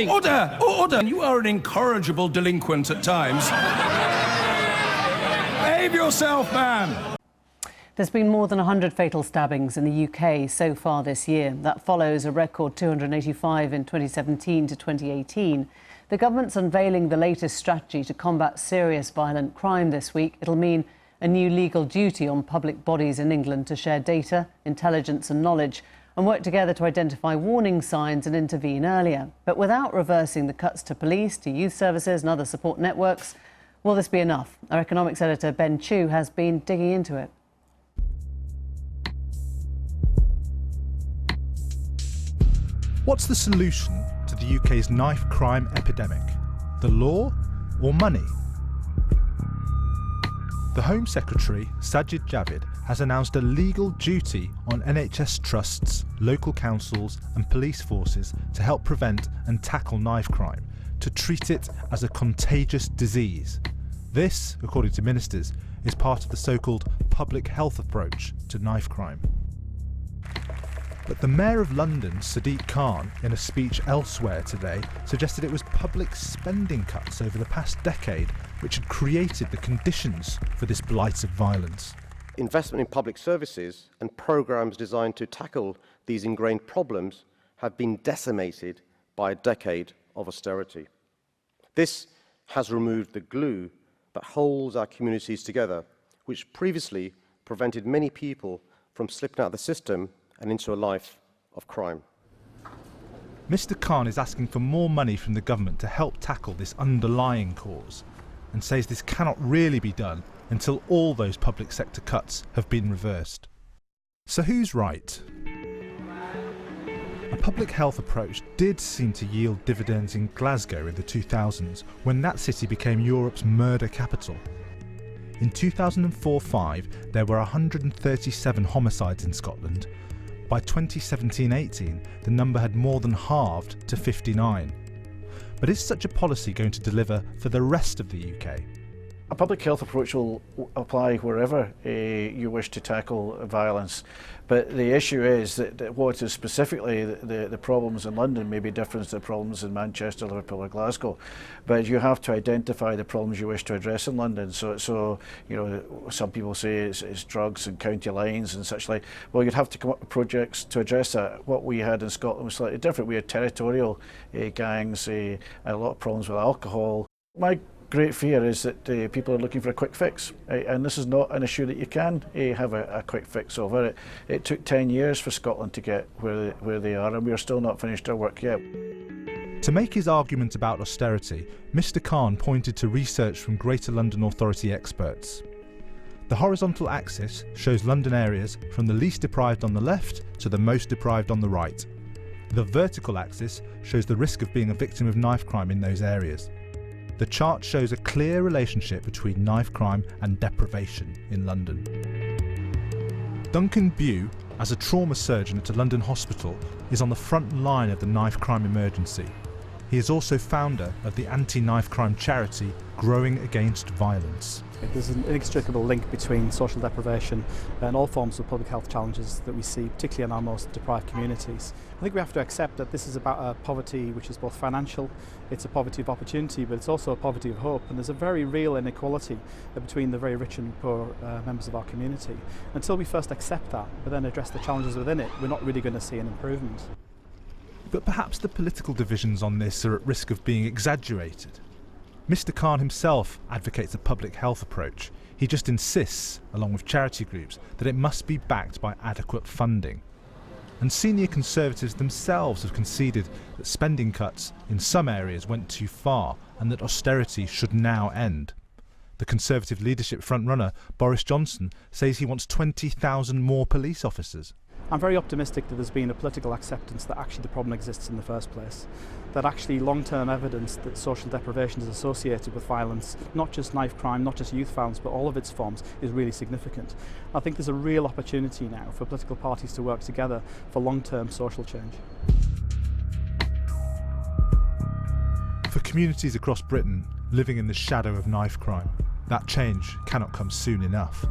Order! Order! You are an incorrigible delinquent at times. Behave yourself, man! There's been more than 100 fatal stabbings in the UK so far this year. That follows a record 285 in 2017 to 2018. The government's unveiling the latest strategy to combat serious violent crime this week. It'll mean a new legal duty on public bodies in England to share data, intelligence and knowledge and work together to identify warning signs and intervene earlier. But without reversing the cuts to police, to youth services and other support networks, will this be enough? Our economics editor Ben Chu has been digging into it. What's the solution to the UK's knife crime epidemic? The law or money? The Home Secretary, Sajid Javid, has announced a legal duty on NHS trusts, local councils and police forces to help prevent and tackle knife crime, to treat it as a contagious disease. This, according to ministers, is part of the so-called public health approach to knife crime. But the Mayor of London, Sadiq Khan, in a speech elsewhere today, suggested it was public spending cuts over the past decade which had created the conditions for this blight of violence. Investment in public services and programmes designed to tackle these ingrained problems have been decimated by a decade of austerity. This has removed the glue that holds our communities together, which previously prevented many people from slipping out of the system and into a life of crime. Mr Khan is asking for more money from the government to help tackle this underlying cause, and says this cannot really be done until all those public sector cuts have been reversed. So who's right? A public health approach did seem to yield dividends in Glasgow in the 2000s, when that city became Europe's murder capital. In 2004-05, there were 137 homicides in Scotland. By 2017-18, the number had more than halved to 59. But is such a policy going to deliver for the rest of the UK? A public health approach will apply wherever you wish to tackle violence, but the issue is that what is specifically the problems in London may be different to the problems in Manchester, Liverpool or Glasgow, but you have to identify the problems you wish to address in London. So you know, some people say it's drugs and county lines and such like. Well, you'd have to come up with projects to address that. What we had in Scotland was slightly different. We had territorial gangs, a lot of problems with alcohol. My great fear is that people are looking for a quick fix, and this is not an issue that you can have a quick fix over. It took 10 years for Scotland to get where they are, and we are still not finished our work yet. To make his argument about austerity, Mr Khan pointed to research from Greater London Authority experts. The horizontal axis shows London areas from the least deprived on the left to the most deprived on the right. The vertical axis shows the risk of being a victim of knife crime in those areas. The chart shows a clear relationship between knife crime and deprivation in London. Duncan Bew, as a trauma surgeon at a London hospital, is on the front line of the knife crime emergency. He is also founder of the anti-knife crime charity Growing Against Violence. There's an inextricable link between social deprivation and all forms of public health challenges that we see, particularly in our most deprived communities. I think we have to accept that this is about a poverty which is both financial, it's a poverty of opportunity, but it's also a poverty of hope, and there's a very real inequality between the very rich and poor members of our community. Until we first accept that, but then address the challenges within it, we're not really going to see an improvement. But perhaps the political divisions on this are at risk of being exaggerated. Mr Khan himself advocates a public health approach. He just insists, along with charity groups, that it must be backed by adequate funding. And senior Conservatives themselves have conceded that spending cuts in some areas went too far and that austerity should now end. The Conservative leadership frontrunner, Boris Johnson, says he wants 20,000 more police officers. I'm very optimistic that there's been a political acceptance that actually the problem exists in the first place. That actually long-term evidence that social deprivation is associated with violence, not just knife crime, not just youth violence, but all of its forms, is really significant. I think there's a real opportunity now for political parties to work together for long-term social change. For communities across Britain living in the shadow of knife crime, that change cannot come soon enough.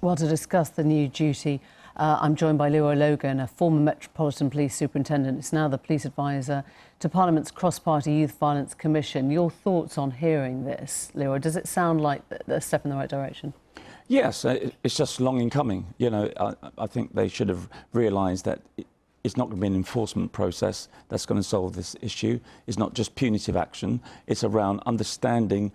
Well, to discuss the new duty I'm joined by Leroy Logan, a former Metropolitan Police Superintendent. It's now the Police Advisor to Parliament's Cross-Party Youth Violence Commission. Your thoughts on hearing this, Leroy? Does it sound like a step in the right direction? Yes, it's just long in coming. You know, I think they should have realised that it's not going to be an enforcement process that's going to solve this issue. It's not just punitive action. It's around understanding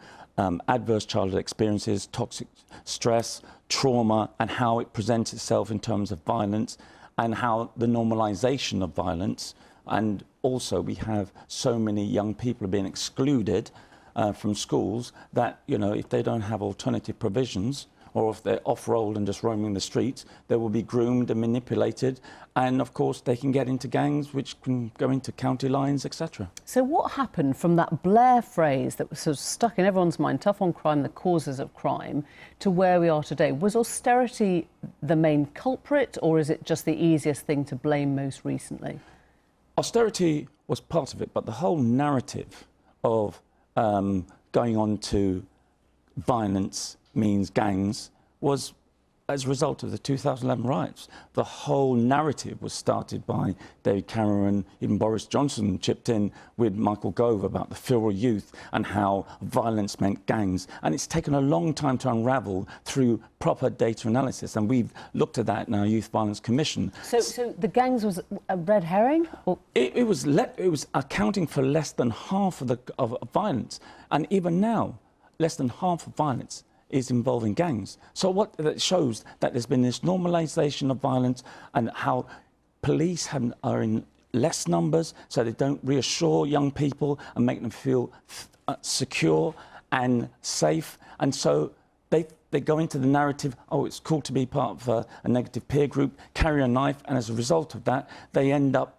adverse childhood experiences, toxic stress, trauma, and how it presents itself in terms of violence, and how the normalisation of violence. And also we have so many young people being excluded from schools that, you know, if they don't have alternative provisions, or if they're off-road and just roaming the streets, they will be groomed and manipulated. And of course, they can get into gangs, which can go into county lines, etc. So what happened from that Blair phrase that was sort of stuck in everyone's mind, tough on crime, the causes of crime, to where we are today? Was austerity the main culprit, or is it just the easiest thing to blame most recently? Austerity was part of it, but the whole narrative of going on to violence means gangs was as a result of the 2011 riots. The whole narrative was started by David Cameron, even Boris Johnson chipped in with Michael Gove about the feral youth and how violence meant gangs. And it's taken a long time to unravel through proper data analysis, and we've looked at that in our Youth Violence Commission. So the gangs was a red herring? Or? It was accounting for less than half of violence, and even now, less than half of violence is involving gangs. So what that shows that there's been this normalisation of violence, and how police are in less numbers, so they don't reassure young people and make them feel secure and safe. And so they go into the narrative, oh, it's cool to be part of a negative peer group, carry a knife, and as a result of that, they end up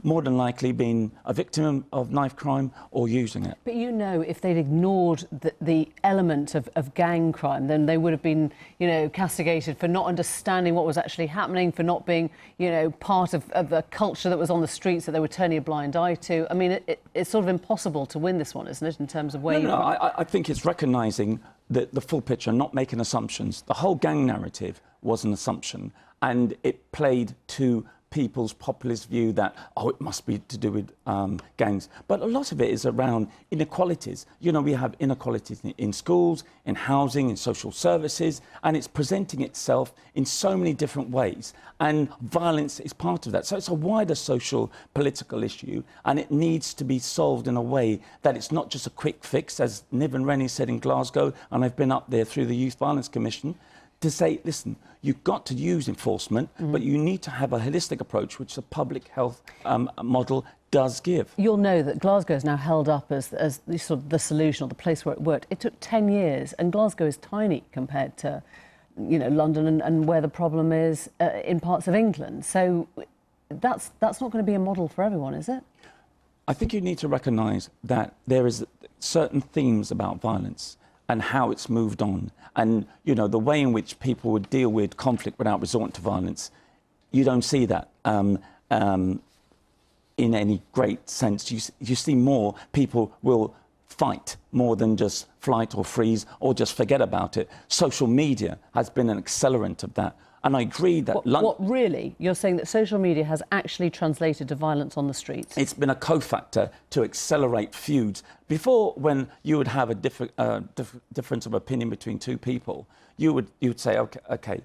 more than likely being a victim of knife crime or using it. But you know, if they'd ignored the element of gang crime, then they would have been, you know, castigated for not understanding what was actually happening, for not being, you know, part of a culture that was on the streets that they were turning a blind eye to. I mean, it's sort of impossible to win this one, isn't it, in terms of where you are? I think it's recognising the full picture, not making assumptions. The whole gang narrative was an assumption, and it played to people's populist view that, oh, it must be to do with gangs. But a lot of it is around inequalities. You know, we have inequalities in schools, in housing, in social services, and it's presenting itself in so many different ways. And violence is part of that. So it's a wider social, political issue, and it needs to be solved in a way that it's not just a quick fix, as Niv and Rennie said in Glasgow, and I've been up there through the Youth Violence Commission, to say, listen, you've got to use enforcement, but you need to have a holistic approach, which the public health model does give. You'll know that Glasgow is now held up as the sort of the solution, or the place where it worked. It took 10 years, and Glasgow is tiny compared to, you know, London and where the problem is in parts of England. So that's not going to be a model for everyone, is it? I think you need to recognise that there is certain themes about violence and how it's moved on. And, you know, the way in which people would deal with conflict without resorting to violence, you don't see that in any great sense. You see more people will fight more than just flight or freeze or just forget about it. Social media has been an accelerant of that. And I agree that... What really? You're saying that social media has actually translated to violence on the streets? It's been a cofactor to accelerate feuds. Before, when you would have a difference of opinion between two people, you would say, OK,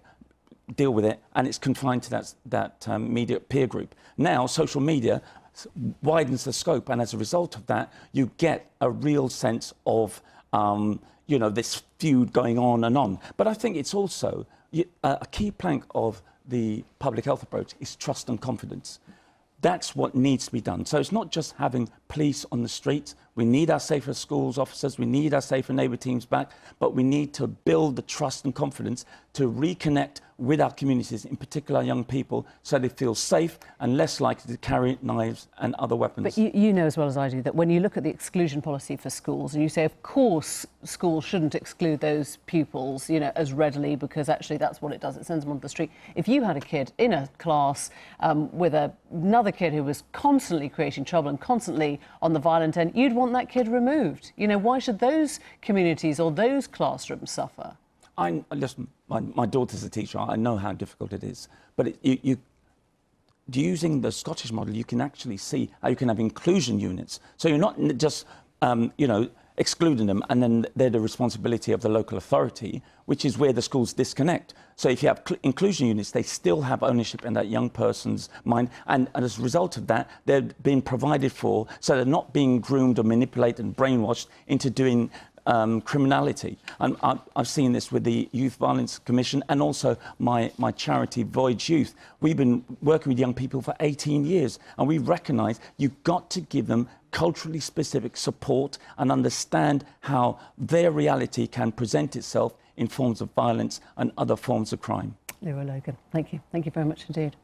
deal with it, and it's confined to that immediate peer group. Now, social media widens the scope, and as a result of that, you get a real sense of, you know, this feud going on and on. But I think it's also... a key plank of the public health approach is trust and confidence. That's what needs to be done. So it's not just having police on the streets. We need our safer schools officers. We need our safer neighbour teams back. But we need to build the trust and confidence to reconnect with our communities, in particular our young people, so they feel safe and less likely to carry knives and other weapons. But you know as well as I do that when you look at the exclusion policy for schools and you say, of course, schools shouldn't exclude those pupils, you know, as readily, because actually that's what it does. It sends them onto the street. If you had a kid in a class with another kid who was constantly creating trouble and constantly on the violent end, you'd want that kid removed. You know, why should those communities or those classrooms suffer? Listen, my daughter's a teacher. I know how difficult it is. But using the Scottish model, you can actually see how you can have inclusion units. So you're not just, excluding them, and then they're the responsibility of the local authority, which is where the schools disconnect. So if you have inclusion units, they still have ownership in that young person's mind, and as a result of that, they're being provided for, so they're not being groomed or manipulated and brainwashed into doing criminality. And I've seen this with the Youth Violence Commission and also my charity Voyage Youth. We've been working with young people for 18 years, and we recognise you've got to give them culturally specific support and understand how their reality can present itself in forms of violence and other forms of crime. Leroy Logan, thank you. Thank you very much indeed.